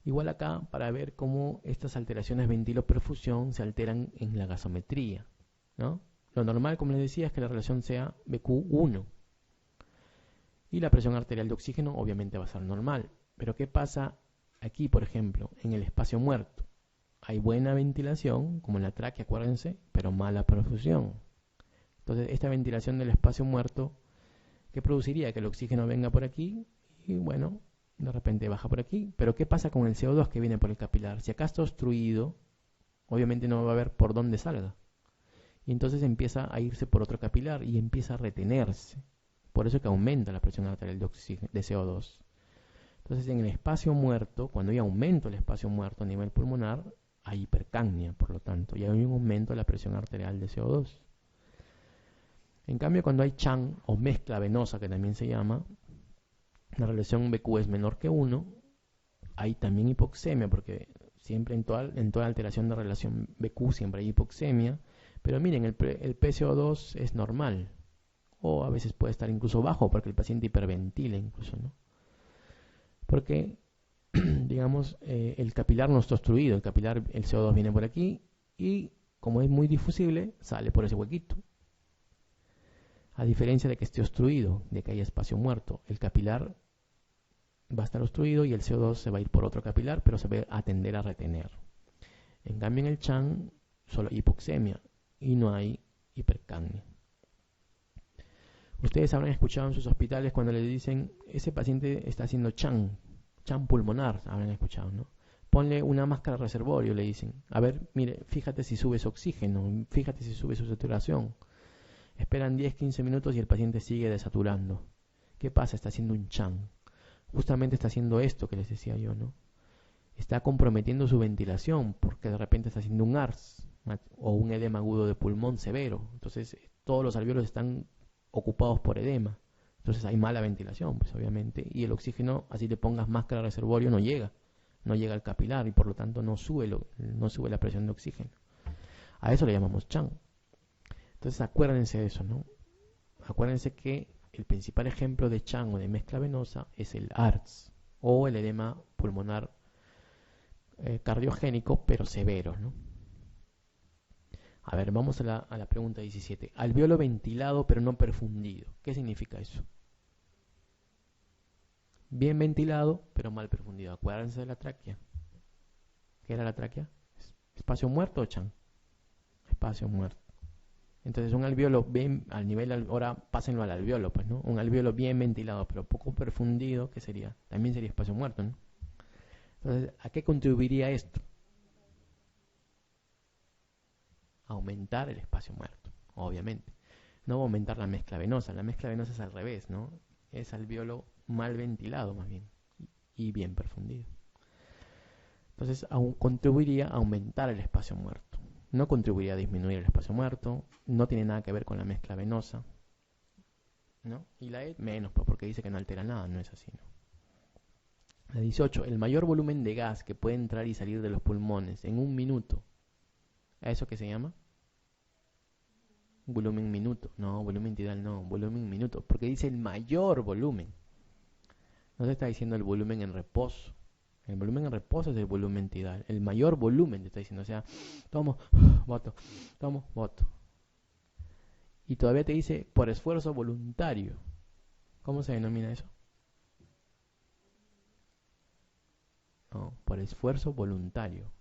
Igual acá para ver cómo estas alteraciones ventilo-perfusión se alteran en la gasometría, ¿no? Lo normal, como les decía, es que la relación sea BQ1 y la presión arterial de oxígeno obviamente va a ser normal. Pero ¿qué pasa aquí, por ejemplo, en el espacio muerto? Hay buena ventilación, como en la tráquea, acuérdense, pero mala perfusión. Entonces, esta ventilación del espacio muerto, ¿qué produciría? Que el oxígeno venga por aquí y, bueno, de repente baja por aquí. Pero ¿qué pasa con el CO2 que viene por el capilar? Si acá está obstruido, obviamente no va a haber por dónde salga. Y entonces empieza a irse por otro capilar y empieza a retenerse. Por eso que aumenta la presión arterial de CO2. Entonces, en el espacio muerto, cuando hay aumento del espacio muerto a nivel pulmonar, hay hipercapnia, por lo tanto, y hay un aumento de la presión arterial de CO2. En cambio, cuando hay CHAN o mezcla venosa, que también se llama, la relación BQ es menor que 1, hay también hipoxemia, porque siempre en toda alteración de relación BQ siempre hay hipoxemia, pero miren, el PCO2 es normal, o a veces puede estar incluso bajo, porque el paciente hiperventila incluso, ¿no? Porque, digamos, el capilar no está obstruido, el CO2 viene por aquí, y como es muy difusible, sale por ese huequito. A diferencia de que esté obstruido, de que haya espacio muerto, el capilar va a estar obstruido y el CO2 se va a ir por otro capilar, pero se va a tender a retener. En cambio, en el CHAN solo hay hipoxemia y no hay hipercapnia. Ustedes habrán escuchado en sus hospitales cuando le dicen, ese paciente está haciendo CHAN pulmonar, habrán escuchado, ¿no? Ponle una máscara reservorio, le dicen. A ver, mire, fíjate si sube su oxígeno, fíjate si sube su saturación. Esperan 10-15 minutos y el paciente sigue desaturando. ¿Qué pasa? Está haciendo un CHAN. Justamente está haciendo esto que les decía yo, ¿no? Está comprometiendo su ventilación porque de repente está haciendo un ARS o un edema agudo de pulmón severo. Entonces, todos los alvéolos están ocupados por edema. Entonces, hay mala ventilación, pues obviamente. Y el oxígeno, así le pongas máscara reservorio, no llega al capilar y por lo tanto no sube la presión de oxígeno. A eso le llamamos CHAN. Entonces acuérdense de eso, ¿no? Acuérdense que el principal ejemplo de CHAN o de mezcla venosa es el ARDS o el edema pulmonar cardiogénico pero severo, ¿no? A ver, vamos a la pregunta 17. Alveolo ventilado pero no perfundido. ¿Qué significa eso? Bien ventilado pero mal perfundido. Acuérdense de la tráquea. ¿Qué era la tráquea? ¿Espacio muerto o CHAN? Espacio muerto. Entonces un alveolo bien al nivel, ahora pásenlo al alveolo, pues, ¿no? Un alveolo bien ventilado, pero poco perfundido, ¿qué sería? También sería espacio muerto, ¿no? Entonces, ¿a qué contribuiría esto? Aumentar el espacio muerto, obviamente. No va a aumentar la mezcla venosa es al revés, ¿no? Es alveolo mal ventilado, más bien, y bien perfundido. Entonces, aún contribuiría a aumentar el espacio muerto. No contribuiría a disminuir el espacio muerto, no tiene nada que ver con la mezcla venosa, ¿no? Y la E menos, pues, porque dice que no altera nada, no es así, ¿no? La 18, el mayor volumen de gas que puede entrar y salir de los pulmones en un minuto. ¿A eso qué se llama? Volumen minuto, no, volumen tidal no, volumen minuto, porque dice el mayor volumen. No se está diciendo el volumen en reposo. El volumen en reposo es el volumen tidal. El mayor volumen te está diciendo, o sea, tomo, boto, tomo, boto. Y todavía te dice por esfuerzo voluntario. ¿Cómo se denomina eso? No, por esfuerzo voluntario.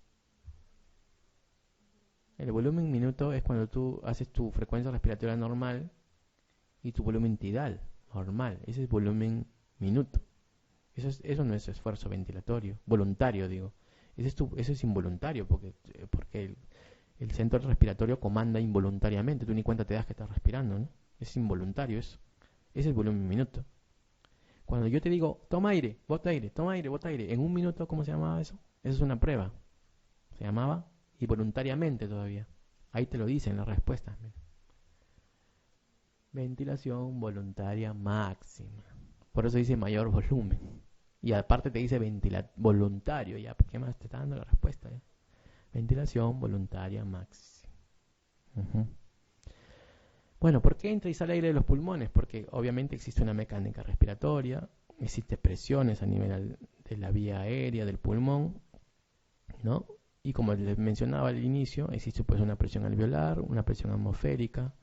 El volumen minuto es cuando tú haces tu frecuencia respiratoria normal y tu volumen tidal normal. Ese es volumen minuto. Eso no es esfuerzo ventilatorio, voluntario digo. Eso es involuntario porque el centro respiratorio comanda involuntariamente. Tú ni cuenta te das que estás respirando, ¿no? Es involuntario eso. Ese es el volumen minuto. Cuando yo te digo, toma aire, bota aire, toma aire, bota aire, en un minuto, ¿cómo se llamaba eso? Eso es una prueba. Se llamaba involuntariamente todavía. Ahí te lo dice en la respuesta. Ventilación voluntaria máxima. Por eso dice mayor volumen. Y aparte te dice voluntario. Ya, ¿qué más te está dando la respuesta? ¿Ya? Ventilación voluntaria máxima. Bueno, ¿por qué entra y sale aire de los pulmones? Porque obviamente existe una mecánica respiratoria existen presiones a nivel de la vía aérea del pulmón, ¿no? Y como les mencionaba al inicio, existe pues una presión alveolar, una presión atmosférica.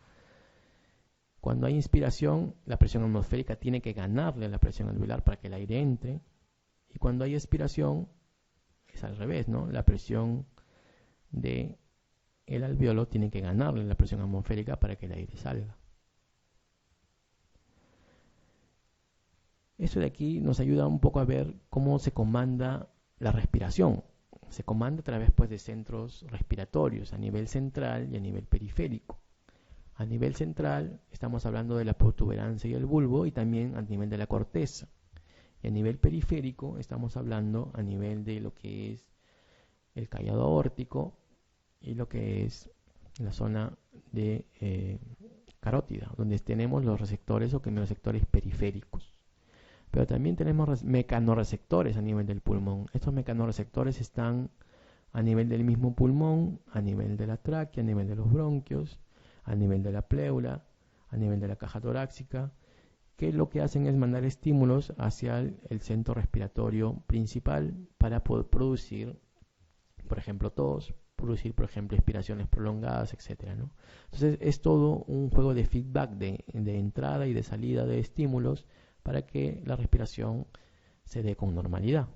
Cuando hay inspiración, la presión atmosférica tiene que ganarle a la presión alveolar para que el aire entre. Y cuando hay expiración, es al revés, ¿no? La presión de el alveolo tiene que ganarle la presión atmosférica para que el aire salga. Esto de aquí nos ayuda un poco a ver cómo se comanda la respiración. Se comanda a través pues, de centros respiratorios a nivel central y a nivel periférico. A nivel central estamos hablando de la protuberancia y el bulbo y también a nivel de la corteza. Y a nivel periférico estamos hablando a nivel de lo que es el callado aórtico y lo que es la zona de carótida, donde tenemos los receptores o quimioreceptores periféricos. Pero también tenemos mecanorreceptores a nivel del pulmón. Estos mecanorreceptores están a nivel del mismo pulmón, a nivel de la tráquea, a nivel de los bronquios, a nivel de la pleura, a nivel de la caja torácica, que lo que hacen es mandar estímulos hacia el centro respiratorio principal para poder producir, por ejemplo, tos, producir, por ejemplo, expiraciones prolongadas, etcétera, ¿no? Entonces es todo un juego de feedback de entrada y de salida de estímulos para que la respiración se dé con normalidad.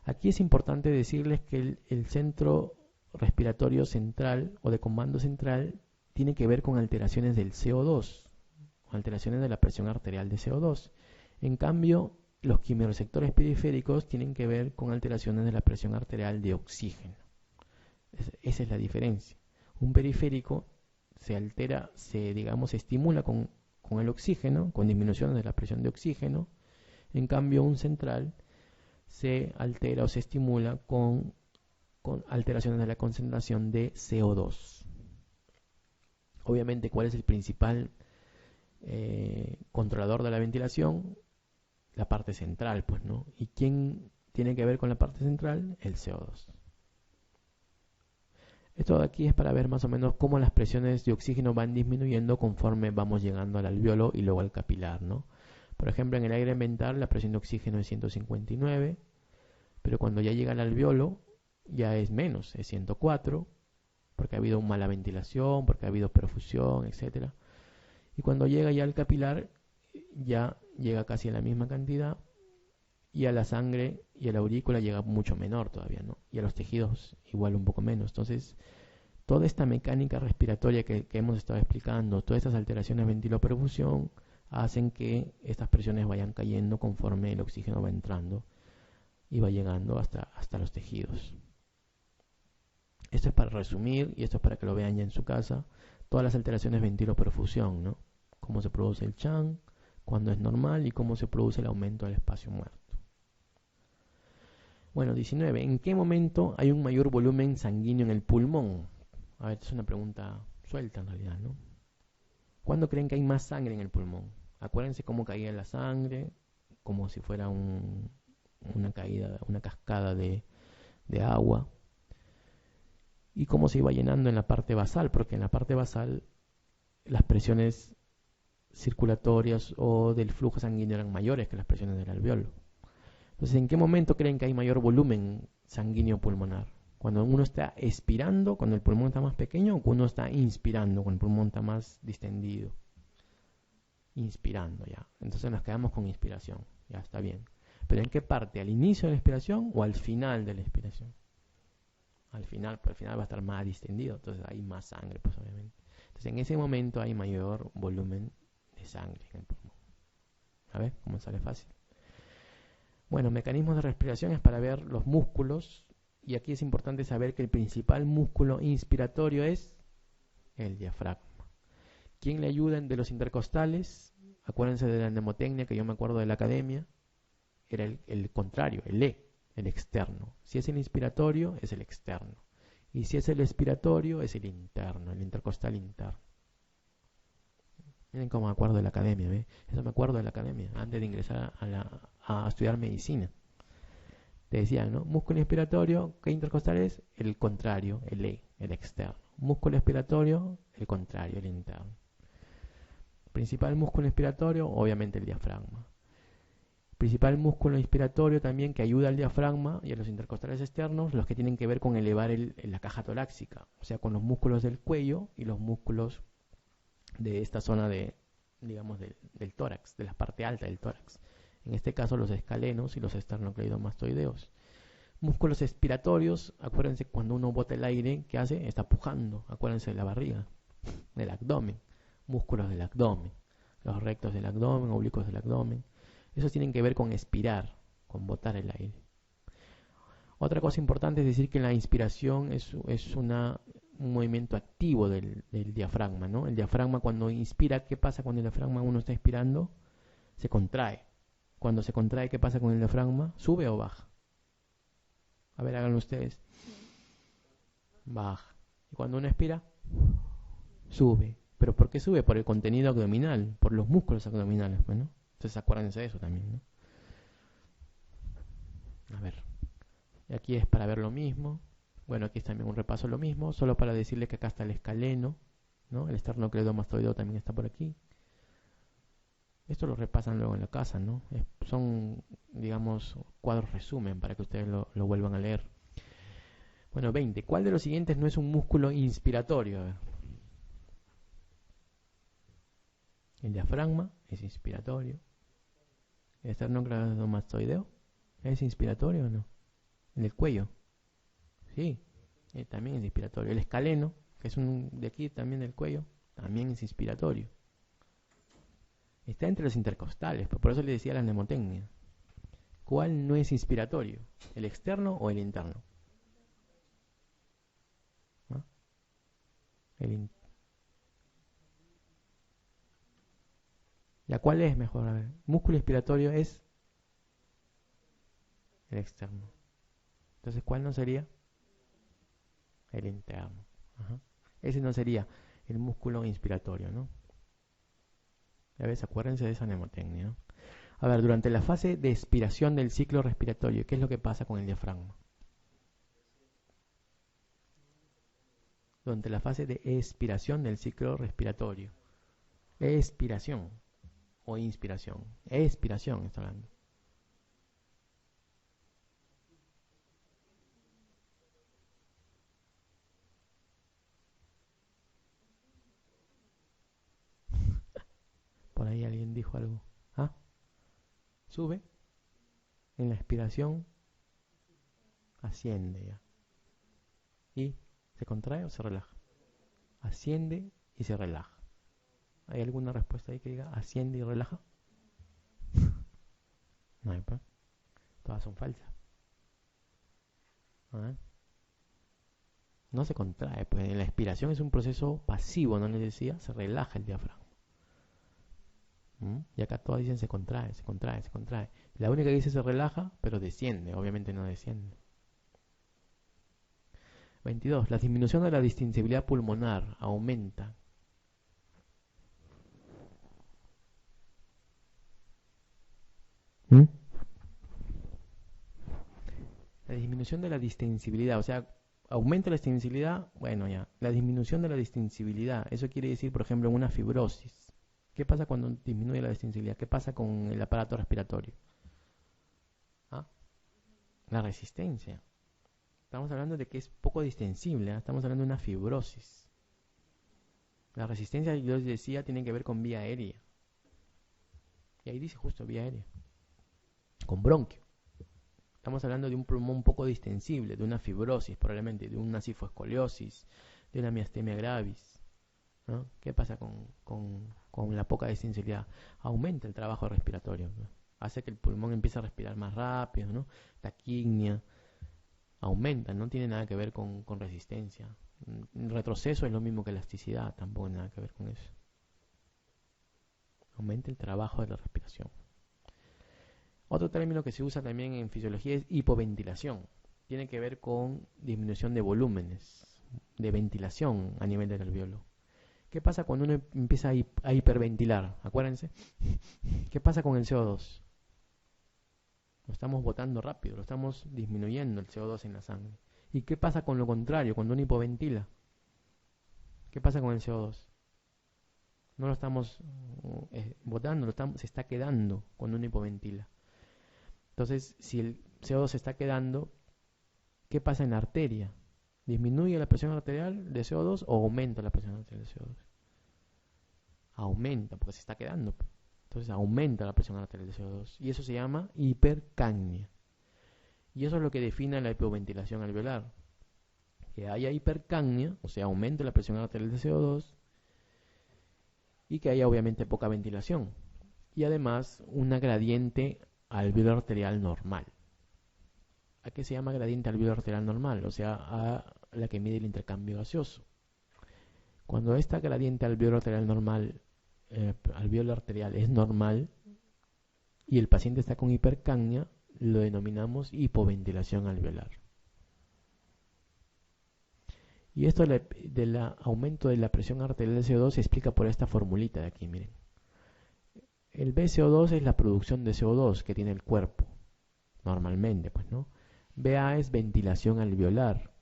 Aquí es importante decirles que el centro respiratorio central o de comando central tiene que ver con alteraciones del CO2, alteraciones de la presión arterial de CO2. En cambio, los quimioreceptores periféricos tienen que ver con alteraciones de la presión arterial de oxígeno. Esa es la diferencia. Un periférico se altera, se estimula con el oxígeno, con disminuciones de la presión de oxígeno. En cambio, un central se altera o se estimula con alteraciones de la concentración de CO2. Obviamente, ¿cuál es el principal controlador de la ventilación? La parte central, pues, ¿no? ¿Y quién tiene que ver con la parte central? El CO2. Esto de aquí es para ver más o menos cómo las presiones de oxígeno van disminuyendo conforme vamos llegando al alveolo y luego al capilar, ¿no? Por ejemplo, en el aire ambiental la presión de oxígeno es 159, pero cuando ya llega al alveolo ya es menos, es 104, porque ha habido mala ventilación, porque ha habido perfusión, etc. Y cuando llega ya al capilar ya llega casi a la misma cantidad y a la sangre y a la aurícula llega mucho menor todavía, ¿no? Y a los tejidos igual un poco menos. Entonces, toda esta mecánica respiratoria que hemos estado explicando, todas estas alteraciones de ventiloperfusión, hacen que estas presiones vayan cayendo conforme el oxígeno va entrando y va llegando hasta los tejidos. Esto es para resumir y esto es para que lo vean ya en su casa, todas las alteraciones de ventiloperfusión, ¿no? Cómo se produce el CHAN, cuándo es normal y cómo se produce el aumento del espacio muerto. Bueno, 19. ¿En qué momento hay un mayor volumen sanguíneo en el pulmón? A ver, es una pregunta suelta en realidad, ¿no? ¿Cuándo creen que hay más sangre en el pulmón? Acuérdense cómo caía la sangre, como si fuera una caída, una cascada de agua. Y cómo se iba llenando en la parte basal, porque en la parte basal las presiones circulatorias o del flujo sanguíneo eran mayores que las presiones del alveolo. Entonces, ¿en qué momento creen que hay mayor volumen sanguíneo pulmonar? Cuando uno está expirando, cuando el pulmón está más pequeño, o cuando uno está inspirando, cuando el pulmón está más distendido. Inspirando ya. Entonces nos quedamos con inspiración. Ya está bien. ¿Pero en qué parte? ¿Al inicio de la expiración o al final de la expiración? Al final, pues al final va a estar más distendido, entonces hay más sangre, pues obviamente. Entonces en ese momento hay mayor volumen de sangre en el pulmón. A ver, cómo sale fácil. Bueno, mecanismos de respiración es para ver los músculos, y aquí es importante saber que el principal músculo inspiratorio es el diafragma. ¿Quién le ayuda de los intercostales? Acuérdense de la mnemotecnia que yo me acuerdo de la academia, era el contrario, el E, el externo. Si es el inspiratorio, es el externo. Y si es el expiratorio, es el interno, el intercostal interno. Miren cómo me acuerdo de la academia, ¿ve? Eso me acuerdo de la academia, antes de ingresar a estudiar medicina. Te decían, ¿no? Músculo inspiratorio, ¿qué intercostal es? El contrario, el E, el externo. Músculo expiratorio, el contrario, el interno. Principal músculo inspiratorio, obviamente el diafragma. Principal músculo inspiratorio también que ayuda al diafragma y a los intercostales externos, los que tienen que ver con elevar la caja torácica, o sea, con los músculos del cuello y los músculos de esta zona digamos, del tórax, de la parte alta del tórax. En este caso, los escalenos y los esternocleidomastoideos. Músculos expiratorios, acuérdense cuando uno bota el aire, ¿qué hace? Está pujando, acuérdense de la barriga, del abdomen, músculos del abdomen, los rectos del abdomen, oblicuos del abdomen. Esos tienen que ver con expirar, con botar el aire. Otra cosa importante es decir que la inspiración es un movimiento activo del diafragma, ¿no? El diafragma cuando inspira, ¿qué pasa cuando el diafragma uno está inspirando? Se contrae. Cuando se contrae, ¿qué pasa con el diafragma? ¿Sube o baja? A ver, háganlo ustedes. Baja. Y cuando uno expira, sube. ¿Pero por qué sube? Por el contenido abdominal, por los músculos abdominales, ¿no? Entonces acuérdense de eso también, ¿no? A ver. Y aquí es para ver lo mismo. Bueno, aquí es también un repaso de lo mismo, solo para decirle que acá está el escaleno, ¿no? El esternocleidomastoideo también está por aquí. Esto lo repasan luego en la casa, ¿no? Son, digamos, cuadros resumen para que ustedes lo vuelvan a leer. Bueno, 20. ¿Cuál de los siguientes no es un músculo inspiratorio? A ver. El diafragma es inspiratorio. El esternocleidomastoideo es inspiratorio o no. El del cuello, sí, también es inspiratorio. El escaleno, que es un de aquí también del cuello, también es inspiratorio. Está entre los intercostales, por eso le decía la mnemotecnia. ¿Cuál no es inspiratorio? ¿El externo o el interno? ¿No? ¿La cuál es mejor? A ver, músculo inspiratorio es el externo. Entonces, ¿cuál no sería? El interno. Ajá. Ese no sería el músculo inspiratorio, ¿no? Ya ves, acuérdense de esa mnemotecnia, ¿no? A ver, durante la fase de expiración del ciclo respiratorio, ¿qué es lo que pasa con el diafragma? Durante la fase de expiración del ciclo respiratorio. Expiración o inspiración. Expiración, está hablando. Por ahí alguien dijo algo. ¿Ah? Sube. En la expiración asciende ya. ¿Y se contrae o se relaja? Asciende y se relaja. ¿Hay alguna respuesta ahí que diga asciende y relaja? No hay, pues. Todas son falsas. ¿Ah? No se contrae, pues la expiración es un proceso pasivo, ¿no les decía? Se relaja el diafragma. Y acá todas dicen se contrae, se contrae, se contrae. La única que dice se relaja, pero desciende, obviamente no desciende. 22. La disminución de la distensibilidad pulmonar aumenta. La disminución de la distensibilidad, o sea, aumenta la distensibilidad, bueno ya, la disminución de la distensibilidad, eso quiere decir, por ejemplo, una fibrosis. ¿Qué pasa cuando disminuye la distensibilidad? ¿Qué pasa con el aparato respiratorio? ¿Ah? La resistencia. Estamos hablando de que es poco distensible, ¿eh? Estamos hablando de una fibrosis. La resistencia, yo les decía, tiene que ver con vía aérea. Y ahí dice justo vía aérea. Con bronquio. Estamos hablando de un pulmón poco distensible, de una fibrosis probablemente, de una cifoescoliosis, de una miastenia gravis, ¿no? ¿Qué pasa con la poca distensibilidad? Aumenta el trabajo respiratorio, ¿no? Hace que el pulmón empiece a respirar más rápido, ¿no? Taquignia, aumenta, no tiene nada que ver con resistencia. El retroceso es lo mismo que elasticidad, tampoco tiene nada que ver con eso. Aumenta el trabajo de la respiración. Otro término que se usa también en fisiología es hipoventilación. Tiene que ver con disminución de volúmenes, de ventilación a nivel del alveolo. ¿Qué pasa cuando uno empieza a hiperventilar? Acuérdense. ¿Qué pasa con el CO2? Lo estamos botando rápido, lo estamos disminuyendo el CO2 en la sangre. ¿Y qué pasa con lo contrario, cuando uno hipoventila? ¿Qué pasa con el CO2? No lo estamos botando, se está quedando cuando uno hipoventila. Entonces, si el CO2 se está quedando, ¿qué pasa en la arteria? ¿Disminuye la presión arterial de CO2 o aumenta la presión arterial de CO2? Aumenta, porque se está quedando. Entonces aumenta la presión arterial de CO2. Y eso se llama hipercapnia. Y eso es lo que define la hipoventilación alveolar. Que haya hipercapnia, o sea, aumente la presión arterial de CO2, y que haya obviamente poca ventilación. Y además una gradiente alveolar arterial normal. ¿A qué se llama gradiente alveolar arterial normal? O sea, a la que mide el intercambio gaseoso. Cuando esta gradiente alveolar arterial normal, alveolar arterial es normal y el paciente está con hipercapnia, lo denominamos hipoventilación alveolar. Y esto del aumento de la presión arterial de CO2 se explica por esta formulita de aquí, miren. El BCO2 es la producción de CO2 que tiene el cuerpo, normalmente, pues, ¿no? BA es ventilación alveolar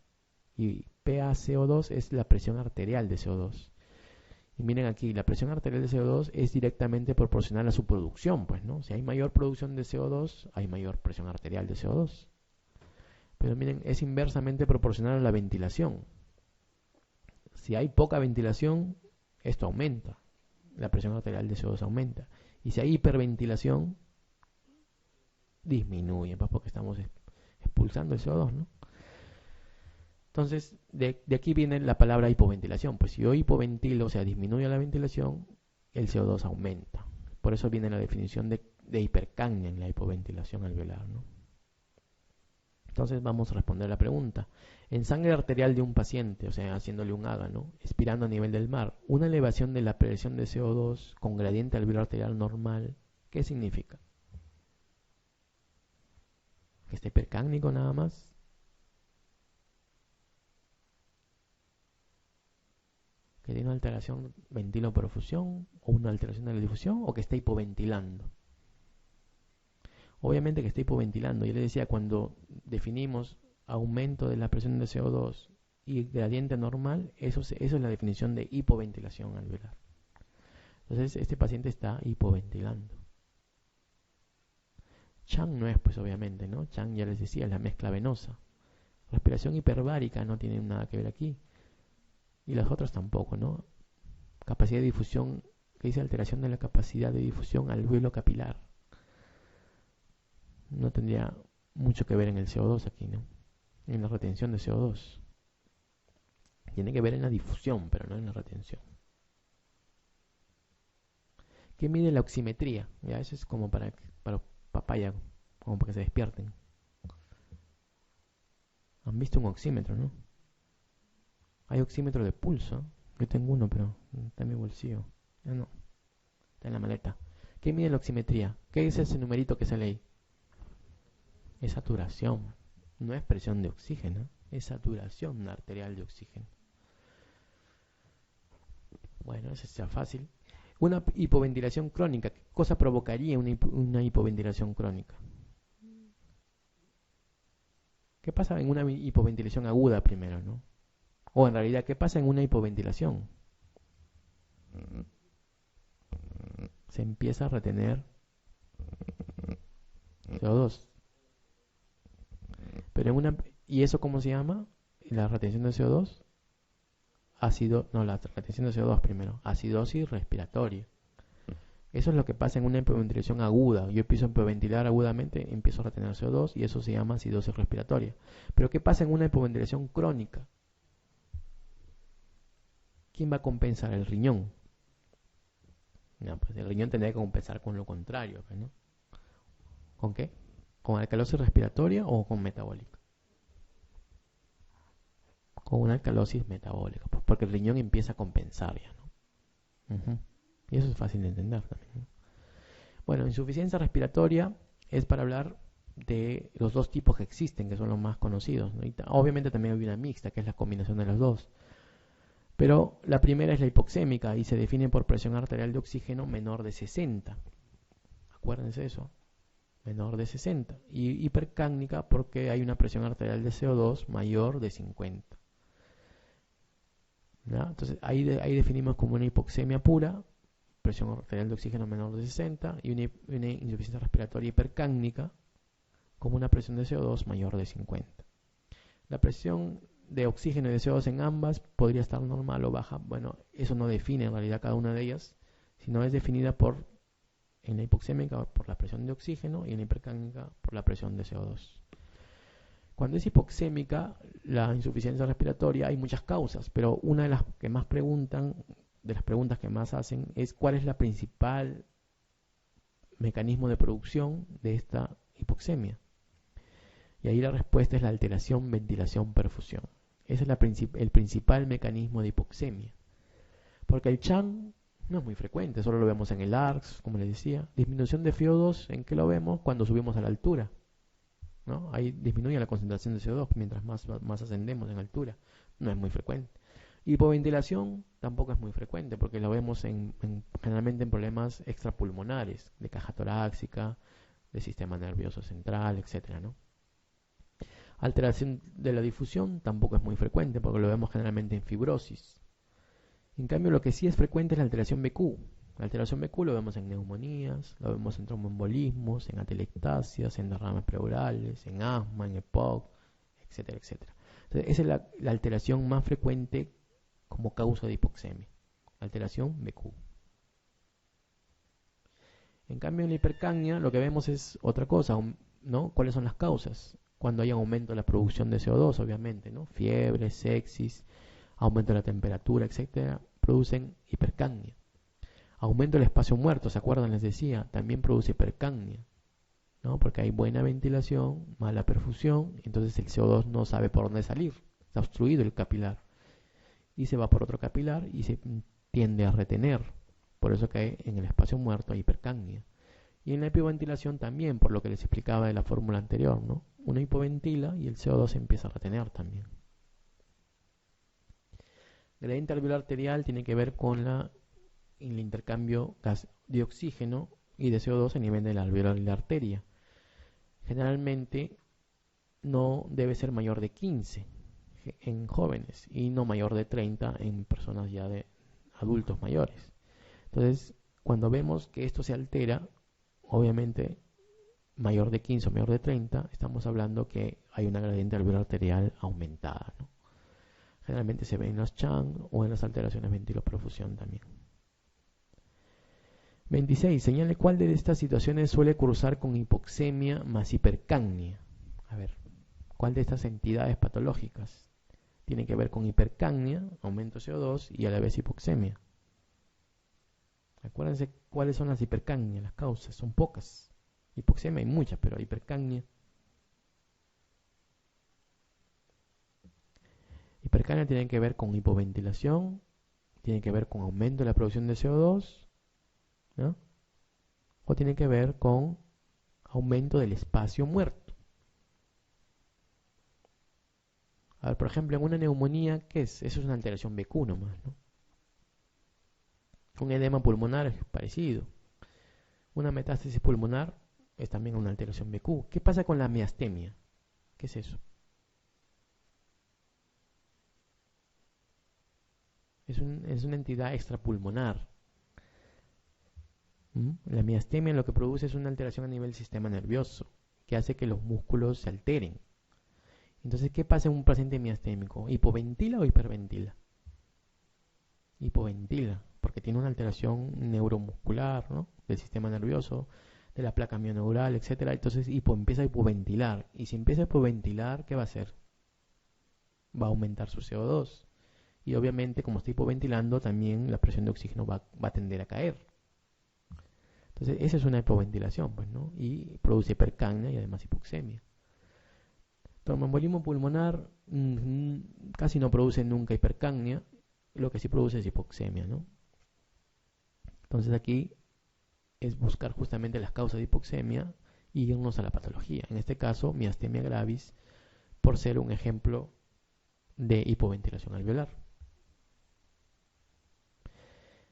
y PaCO2 es la presión arterial de CO2. Y miren aquí, la presión arterial de CO2 es directamente proporcional a su producción, pues, ¿no? Si hay mayor producción de CO2, hay mayor presión arterial de CO2. Pero miren, es inversamente proporcional a la ventilación. Si hay poca ventilación, esto aumenta. La presión arterial de CO2 aumenta. Y si hay hiperventilación, disminuye, pues, porque estamos expulsando el CO2, ¿no? Entonces, de aquí viene la palabra hipoventilación. Pues si yo hipoventilo, o sea, disminuye la ventilación, el CO2 aumenta. Por eso viene la definición de hipercapnia en la hipoventilación alveolar, ¿no? Entonces vamos a responder la pregunta. En sangre arterial de un paciente, o sea, haciéndole un AGA, ¿no? Expirando a nivel del mar, una elevación de la presión de CO2 con gradiente alveolar arterial normal, ¿qué significa? ¿Que está hipercápnico nada más? ¿Que tiene una alteración ventiloperfusión o una alteración de la difusión o que está hipoventilando? Obviamente que está hipoventilando. Yo les decía, cuando definimos aumento de la presión de CO2 y gradiente normal, eso es la definición de hipoventilación alveolar. Entonces este paciente está hipoventilando. Chang no es, pues obviamente, ¿no? Chang ya les decía, es la mezcla venosa. Respiración hiperbárica no tiene nada que ver aquí. Y las otras tampoco, ¿no? Capacidad de difusión, que dice alteración de la capacidad de difusión alveolo capilar. No tendría mucho que ver en el CO2 aquí, ¿no? En la retención de CO2. Tiene que ver en la difusión, pero no en la retención. ¿Qué mide la oximetría? Ya, eso es como para papaya, como para que se despierten. Han visto un oxímetro, ¿no? Hay oxímetro de pulso. Yo tengo uno, pero está en mi bolsillo. Ya no. Está en la maleta. ¿Qué mide la oximetría? ¿Qué es ese numerito que sale ahí? Es saturación. No es presión de oxígeno. Es saturación arterial de oxígeno. Bueno, eso está fácil. Una hipoventilación crónica. ¿Qué cosa provocaría una hipoventilación crónica? ¿Qué pasa en una hipoventilación aguda primero, no? O en realidad, ¿qué pasa en una hipoventilación? Se empieza a retener CO2. Pero ¿y eso cómo se llama? La retención de CO2. La retención de CO2 primero. Acidosis respiratoria. Eso es lo que pasa en una hipoventilación aguda. Yo empiezo a hipoventilar agudamente, empiezo a retener CO2 y eso se llama acidosis respiratoria. Pero ¿qué pasa en una hipoventilación crónica? ¿Quién va a compensar? El riñón. No, pues el riñón tendría que compensar con lo contrario, ¿no? ¿Con qué? ¿Con alcalosis respiratoria o con metabólica? Con una alcalosis metabólica, pues porque el riñón empieza a compensar ya, ¿no? Y eso es fácil de entender también, ¿no? Bueno, insuficiencia respiratoria es para hablar de los dos tipos que existen, que son los más conocidos, ¿no? Y obviamente también hay una mixta, que es la combinación de los dos. Pero la primera es la hipoxémica y se define por presión arterial de oxígeno menor de 60. Acuérdense eso, menor de 60. Y hipercápnica porque hay una presión arterial de CO2 mayor de 50. ¿Ya? Entonces ahí definimos como una hipoxemia pura, presión arterial de oxígeno menor de 60, y una insuficiencia respiratoria hipercápnica como una presión de CO2 mayor de 50. La presión de oxígeno y de CO2 en ambas podría estar normal o baja. Bueno, eso no define en realidad cada una de ellas, sino es definida en la hipoxémica por la presión de oxígeno y en la hipercámica por la presión de CO2. Cuando es hipoxémica, la insuficiencia respiratoria, hay muchas causas, pero una de las que más preguntan, de las preguntas que más hacen, es cuál es la principal mecanismo de producción de esta hipoxemia. Y ahí la respuesta es la alteración ventilación-perfusión. Ese es el principal mecanismo de hipoxemia. Porque el CHAN no es muy frecuente, solo lo vemos en el ARCS, como les decía. Disminución de FiO2, ¿en qué lo vemos? Cuando subimos a la altura, ¿no? Ahí disminuye la concentración de CO2 mientras más ascendemos en altura. No es muy frecuente. Hipoventilación tampoco es muy frecuente porque lo vemos generalmente en problemas extrapulmonares, de caja torácica, de sistema nervioso central, etcétera, ¿no? Alteración de la difusión tampoco es muy frecuente porque lo vemos generalmente en fibrosis. En cambio, lo que sí es frecuente es la alteración BQ. La alteración BQ lo vemos en neumonías, lo vemos en tromboembolismos, en atelectasias, en derrames pleurales, en asma, en EPOC, etcétera, etcétera. Entonces, esa es la alteración más frecuente como causa de hipoxemia. Alteración BQ. En cambio, en la hipercapnia lo que vemos es otra cosa, ¿no? ¿Cuáles son las causas? Cuando hay aumento de la producción de CO2, obviamente, ¿no? Fiebre, sepsis, aumento de la temperatura, etcétera, producen hipercapnia. Aumento del espacio muerto, ¿se acuerdan? Les decía, también produce hipercapnia, ¿no? Porque hay buena ventilación, mala perfusión, entonces el CO2 no sabe por dónde salir, está obstruido el capilar y se va por otro capilar y se tiende a retener. Por eso que en el espacio muerto hay hipercapnia. Y en la hipoventilación también, por lo que les explicaba de la fórmula anterior, ¿no? Uno hipoventila y el CO2 empieza a retener también. Gradiente alveolar arterial tiene que ver con el intercambio de oxígeno y de CO2 a nivel de la alveolar y la arteria. Generalmente no debe ser mayor de 15 en jóvenes y no mayor de 30 en personas ya de adultos mayores. Entonces, cuando vemos que esto se altera, obviamente mayor de 15 o mayor de 30, estamos hablando que hay una gradiente alveolar arterial aumentada, ¿no? Generalmente se ve en los CHAN o en las alteraciones ventiloperfusión también. 26. Señale cuál de estas situaciones suele cruzar con hipoxemia más hipercapnia. A ver, ¿cuál de estas entidades patológicas tiene que ver con hipercapnia, aumento de CO2 y a la vez hipoxemia? Acuérdense cuáles son las hipercapnias, las causas, son pocas. Hipoxemia hay muchas, pero hipercapnia. Hipercapnia tiene que ver con hipoventilación, tiene que ver con aumento de la producción de CO2, ¿no? O tiene que ver con aumento del espacio muerto. A ver, por ejemplo, en una neumonía, ¿qué es? Eso es una alteración BQ nomás, ¿no? Un edema pulmonar es parecido. Una metástasis pulmonar es también una alteración BQ. ¿Qué pasa con la miastemia? ¿Qué es eso? Es una entidad extrapulmonar. La miastemia lo que produce es una alteración a nivel del sistema nervioso, que hace que los músculos se alteren. Entonces, ¿qué pasa en un paciente miastémico? ¿Hipoventila o hiperventila? Hipoventila, porque tiene una alteración neuromuscular, ¿no? Del sistema nervioso, de la placa mioneural, etcétera. Entonces empieza a hipoventilar. Y si empieza a hipoventilar, ¿qué va a hacer? Va a aumentar su CO2. Y obviamente, como está hipoventilando, también la presión de oxígeno va a tender a caer. Entonces, esa es una hipoventilación, pues, ¿no? Y produce hipercapnia y además hipoxemia. Tromboembolismo pulmonar casi no produce nunca hipercapnia, lo que sí produce es hipoxemia, ¿no? Entonces aquí es buscar justamente las causas de hipoxemia y irnos a la patología. En este caso, miastemia gravis, por ser un ejemplo de hipoventilación alveolar.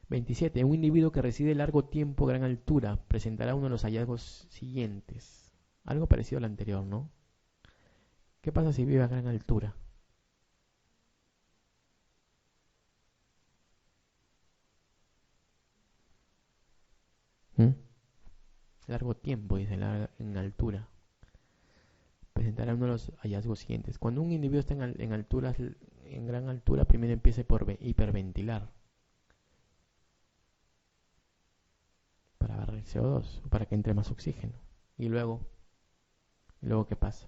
27. Un individuo que reside largo tiempo a gran altura presentará uno de los hallazgos siguientes. Algo parecido al anterior, ¿no? ¿Qué pasa si vive a gran altura? Largo tiempo, dice, en altura. presentará uno de los hallazgos siguientes. Cuando un individuo está en gran altura, primero empieza por hiperventilar para barrer el CO2, para que entre más oxígeno. Y luego ¿qué pasa?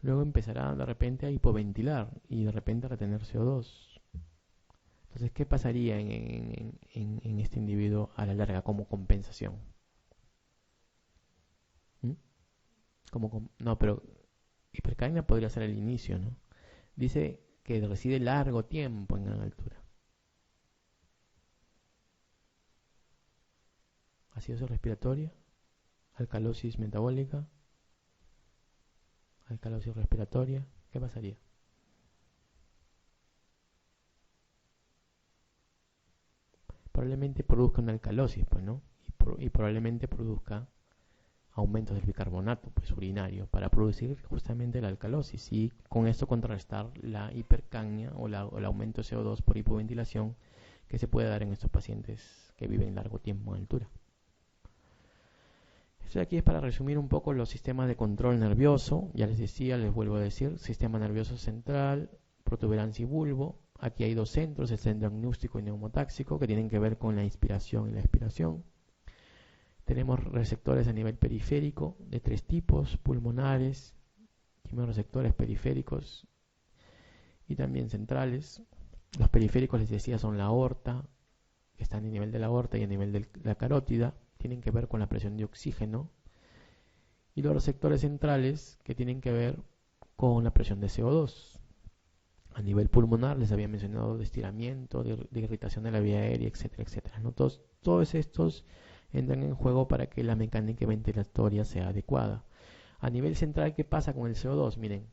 Luego empezará de repente a hipoventilar y de repente a retener CO2. Entonces, ¿qué pasaría en este individuo a la larga como compensación? ¿Mm? No, pero hipercapnia podría ser el inicio, ¿no? Dice que reside largo tiempo en gran altura. Acidosis respiratoria, alcalosis metabólica, alcalosis respiratoria, ¿qué pasaría? Probablemente produzca una alcalosis, pues, ¿no? Y probablemente produzca aumentos del bicarbonato, pues, urinario, para producir justamente la alcalosis y con esto contrarrestar la hipercapnia o el aumento de CO2 por hipoventilación que se puede dar en estos pacientes que viven largo tiempo en altura. Esto de aquí es para resumir un poco los sistemas de control nervioso. Ya les decía, les vuelvo a decir, sistema nervioso central, protuberancia y bulbo. Aquí hay dos centros, el centro agnóstico y neumotáxico, que tienen que ver con la inspiración y la expiración. Tenemos receptores a nivel periférico de tres tipos, pulmonares, quimiorreceptores periféricos y también centrales. Los periféricos, les decía, son la aorta, que están a nivel de la aorta y a nivel de la carótida, tienen que ver con la presión de oxígeno. Y los receptores centrales, que tienen que ver con la presión de CO2. A nivel pulmonar, les había mencionado de estiramiento, de irritación de la vía aérea, etcétera, etcétera, ¿no? Todos estos entran en juego para que la mecánica ventilatoria sea adecuada. A nivel central, ¿qué pasa con el CO2? Miren,